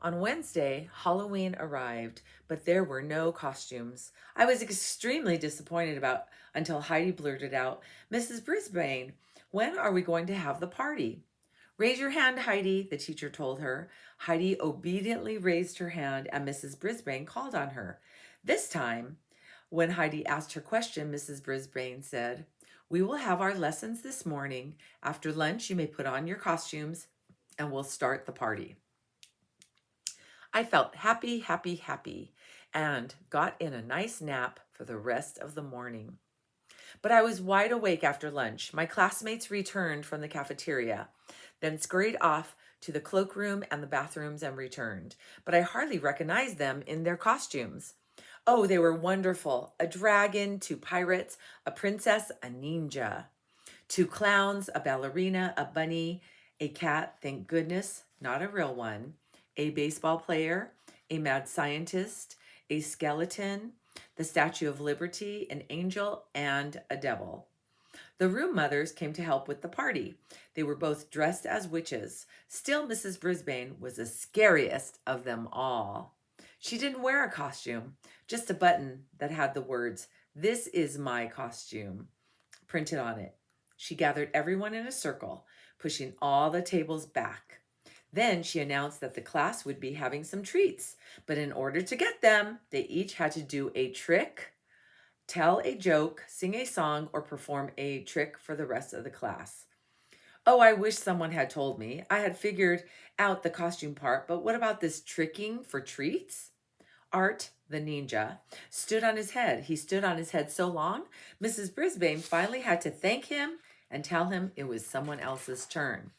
On Wednesday, Halloween arrived, but there were no costumes. I was extremely disappointed about until Heidi blurted out, "Mrs. Brisbane, when are we going to have the party?" "Raise your hand, Heidi," the teacher told her. Heidi obediently raised her hand and Mrs. Brisbane called on her. This time, when Heidi asked her question, Mrs. Brisbane said, "We will have our lessons this morning. After lunch, you may put on your costumes and we'll start the party." I felt happy, happy, happy, and got in a nice nap for the rest of the morning. But I was wide awake after lunch. My classmates returned from the cafeteria, then scurried off to the cloakroom and the bathrooms and returned. But I hardly recognized them in their costumes. Oh, they were wonderful. A dragon, two pirates, a princess, a ninja, two clowns, a ballerina, a bunny, a cat, thank goodness, not a real one, a baseball player, a mad scientist, a skeleton, the Statue of Liberty, an angel, and a devil. The room mothers came to help with the party. They were both dressed as witches. Still, Mrs. Brisbane was the scariest of them all. She didn't wear a costume, just a button that had the words, "This is my costume," printed on it. She gathered everyone in a circle, pushing all the tables back. Then she announced that the class would be having some treats, but in order to get them, they each had to do a trick, tell a joke, sing a song, or perform a trick for the rest of the class. Oh, I wish someone had told me. I had figured out the costume part, but what about this tricking for treats? Art, the ninja, stood on his head. He stood on his head so long, Mrs. Brisbane finally had to thank him and tell him it was someone else's turn.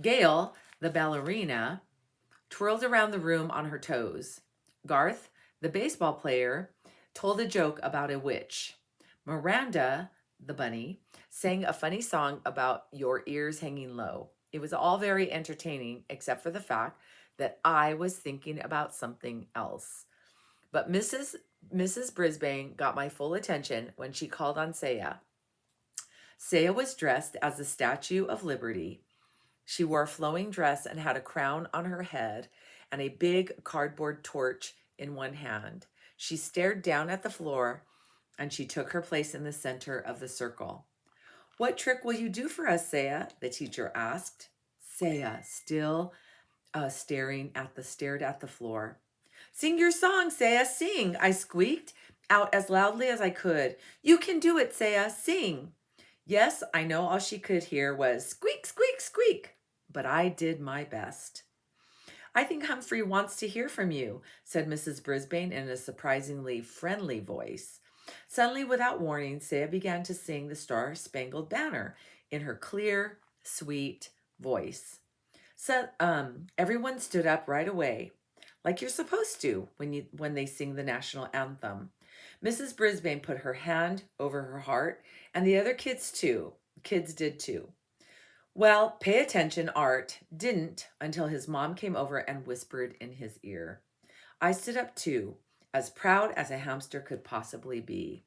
Gail, the ballerina, twirled around the room on her toes. Garth, the baseball player, told a joke about a witch. Miranda, the bunny, sang a funny song about your ears hanging low. It was all very entertaining, except for the fact that I was thinking about something else. But Mrs. Brisbane got my full attention when she called on Saya. Saya was dressed as the Statue of Liberty. She wore a flowing dress and had a crown on her head and a big cardboard torch in one hand. She stared down at the floor and she took her place in the center of the circle. "What trick will you do for us, Saya?" the teacher asked. Saya still stared at the floor. "Sing your song, Saya, sing," I squeaked out as loudly as I could. "You can do it, Saya, sing." Yes, I know all she could hear was squeak, squeak, squeak, but I did my best. "I think Humphrey wants to hear from you," said Mrs. Brisbane in a surprisingly friendly voice. Suddenly, without warning, Saya began to sing the Star-Spangled Banner in her clear, sweet voice. So everyone stood up right away, like you're supposed to when they sing the national anthem. Mrs. Brisbane put her hand over her heart, and the other kids did too. Well, pay attention, Art didn't until his mom came over and whispered in his ear. I stood up too, as proud as a hamster could possibly be.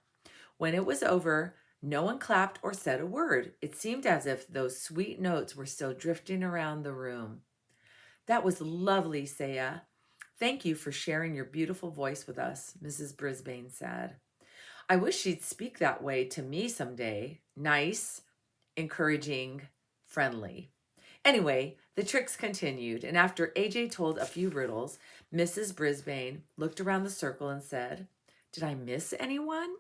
When it was over, no one clapped or said a word. It seemed as if those sweet notes were still drifting around the room. "That was lovely, Saya. Thank you for sharing your beautiful voice with us," Mrs. Brisbane said. I wish she'd speak that way to me someday. Nice, encouraging, friendly. Anyway, the tricks continued, and after AJ told a few riddles, Mrs. Brisbane looked around the circle and said, "Did I miss anyone?"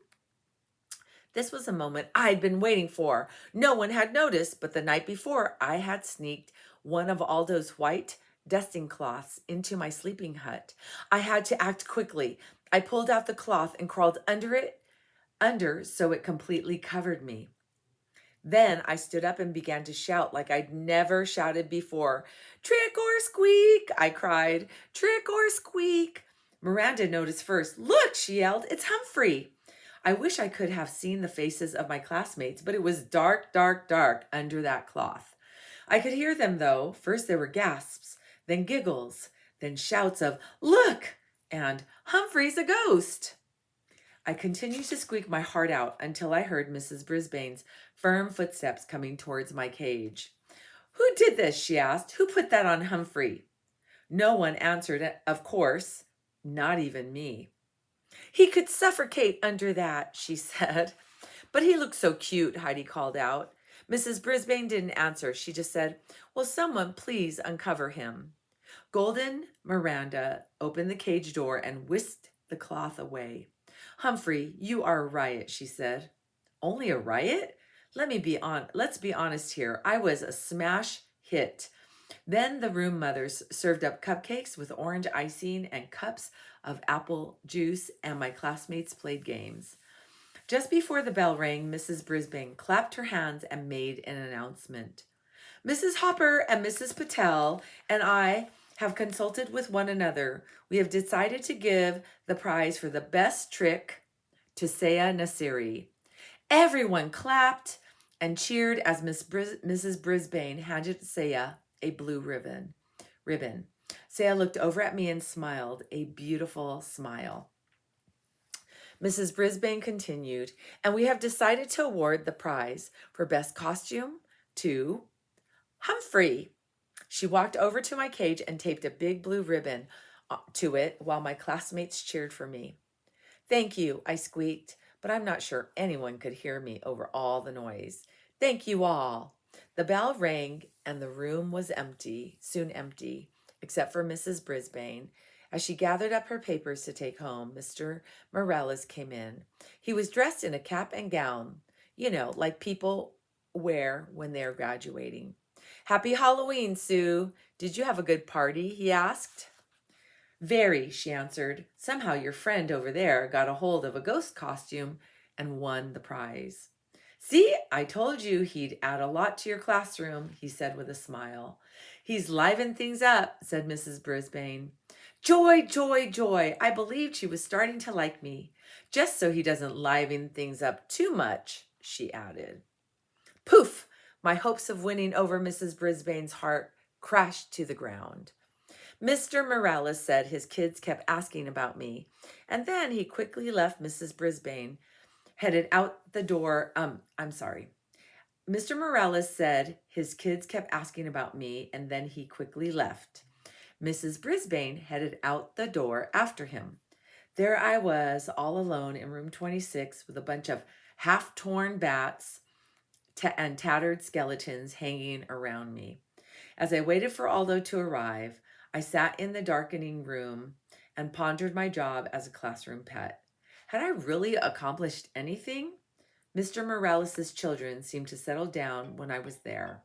This was a moment I'd been waiting for. No one had noticed, but the night before, I had sneaked one of Aldo's white dusting cloths into my sleeping hut. I had to act quickly. I pulled out the cloth and crawled under so it completely covered me. Then I stood up and began to shout like I'd never shouted before. "Trick or squeak," I cried. "Trick or squeak." Miranda noticed first. "Look," she yelled, "it's Humphrey." I wish I could have seen the faces of my classmates, but it was dark, dark, dark under that cloth. I could hear them though. First there were gasps, then giggles, then shouts of "Look!" and "Humphrey's a ghost." I continued to squeak my heart out until I heard Mrs. Brisbane's firm footsteps coming towards my cage. "Who did this?" she asked. "Who put that on Humphrey?" No one answered, of course, not even me. He could suffocate under that, she said. But he looked so cute, Heidi called out. Mrs. Brisbane didn't answer. She just said, will someone please uncover him? Golden Miranda opened the cage door and whisked the cloth away. Humphrey, you are a riot, she said. Only a riot? Let's be honest here. I was a smash hit. Then the room mothers served up cupcakes with orange icing and cups of apple juice, and my classmates played games. Just before the bell rang, Mrs. Brisbane clapped her hands and made an announcement. Mrs. Hopper and Mrs. Patel and I have consulted with one another. We have decided to give the prize for the best trick to Saya Nasiri. Everyone clapped and cheered as Mrs. Brisbane handed Saya a blue ribbon. Saya looked over at me and smiled, a beautiful smile. Mrs. Brisbane continued, and we have decided to award the prize for best costume to Humphrey. She walked over to my cage and taped a big blue ribbon to it while my classmates cheered for me. Thank you, I squeaked, but I'm not sure anyone could hear me over all the noise. Thank you all. The bell rang and the room was soon empty, except for Mrs. Brisbane. As she gathered up her papers to take home, Mr. Morales came in. He was dressed in a cap and gown, like people wear when they're graduating. Happy Halloween, Sue. Did you have a good party? He asked. Very, she answered. Somehow your friend over there got a hold of a ghost costume and won the prize. See, I told you he'd add a lot to your classroom, he said with a smile. He's livened things up, said Mrs. Brisbane. Joy, joy, joy. I believed she was starting to like me. Just so he doesn't liven things up too much, she added. Poof! My hopes of winning over Mrs. Brisbane's heart crashed to the ground. Mr. Morales said his kids kept asking about me, and then he quickly left Mrs. Brisbane, headed out the door. Mr. Morales said his kids kept asking about me, and then he quickly left. Mrs. Brisbane headed out the door after him. There I was, all alone in room 26 with a bunch of half-torn bats and tattered skeletons hanging around me. As I waited for Aldo to arrive, I sat in the darkening room and pondered my job as a classroom pet. Had I really accomplished anything? Mr. Morales' children seemed to settle down when I was there.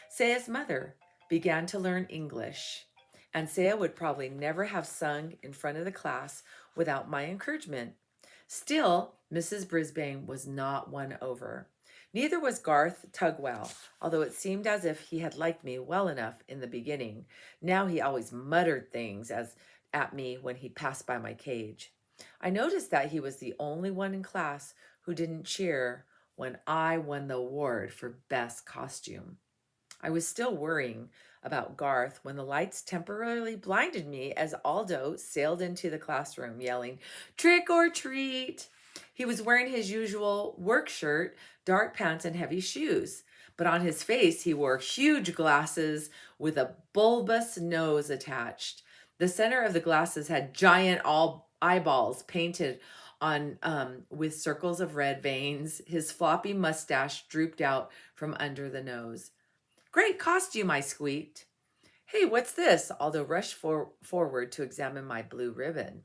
Saya's mother began to learn English, and Saya would probably never have sung in front of the class without my encouragement. Still, Mrs. Brisbane was not won over. Neither was Garth Tugwell, although it seemed as if he had liked me well enough in the beginning. Now he always muttered things at me when he passed by my cage. I noticed that he was the only one in class who didn't cheer when I won the award for best costume. I was still worrying about Garth when the lights temporarily blinded me as Aldo sailed into the classroom yelling, "Trick or treat!" He was wearing his usual work shirt, dark pants, and heavy shoes. But on his face, he wore huge glasses with a bulbous nose attached. The center of the glasses had giant eyeballs painted on with circles of red veins. His floppy mustache drooped out from under the nose. "Great costume," I squeaked. "Hey, what's this?" Aldo rushed forward to examine my blue ribbon.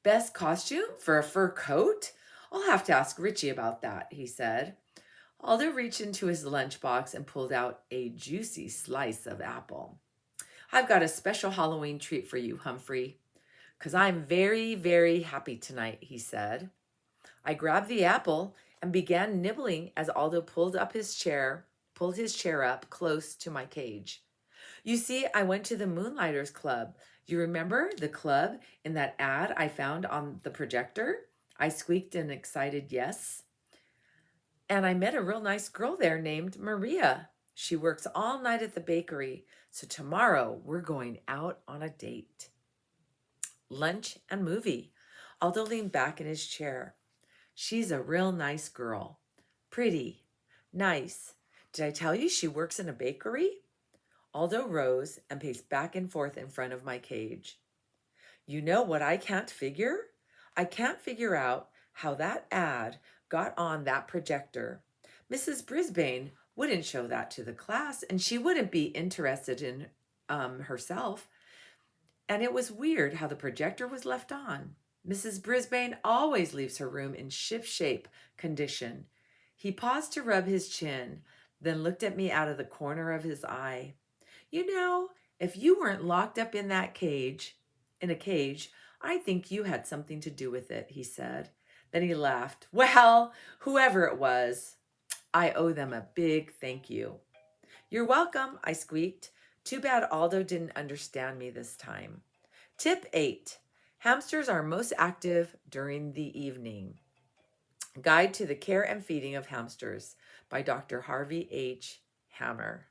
"Best costume for a fur coat? I'll have to ask Richie about that," he said. Aldo reached into his lunchbox and pulled out a juicy slice of apple. "I've got a special Halloween treat for you, Humphrey, 'cause I'm very, very happy tonight," he said. I grabbed the apple and began nibbling as Aldo pulled his chair up close to my cage. "You see, I went to the Moonlighters Club. You remember the club in that ad I found on the projector?" I squeaked an excited yes. "And I met a real nice girl there named Maria. She works all night at the bakery, so tomorrow we're going out on a date." Lunch and movie. Aldo leaned back in his chair. "She's a real nice girl. Pretty. Nice. Did I tell you she works in a bakery?" Aldo rose and paced back and forth in front of my cage. You know what I can't figure? I can't figure out how that ad got on that projector. Mrs. Brisbane wouldn't show that to the class, and she wouldn't be interested in herself. And it was weird how the projector was left on. Mrs. Brisbane always leaves her room in ship-shape condition. He paused to rub his chin, then looked at me out of the corner of his eye. You know, if you weren't locked up in a cage, I think you had something to do with it, he said. Then he laughed. Well, whoever it was, I owe them a big thank you. You're welcome, I squeaked. Too bad Aldo didn't understand me this time. Tip 8. Hamsters are most active during the evening. Guide to the Care and Feeding of Hamsters by Dr. Harvey H. Hammer.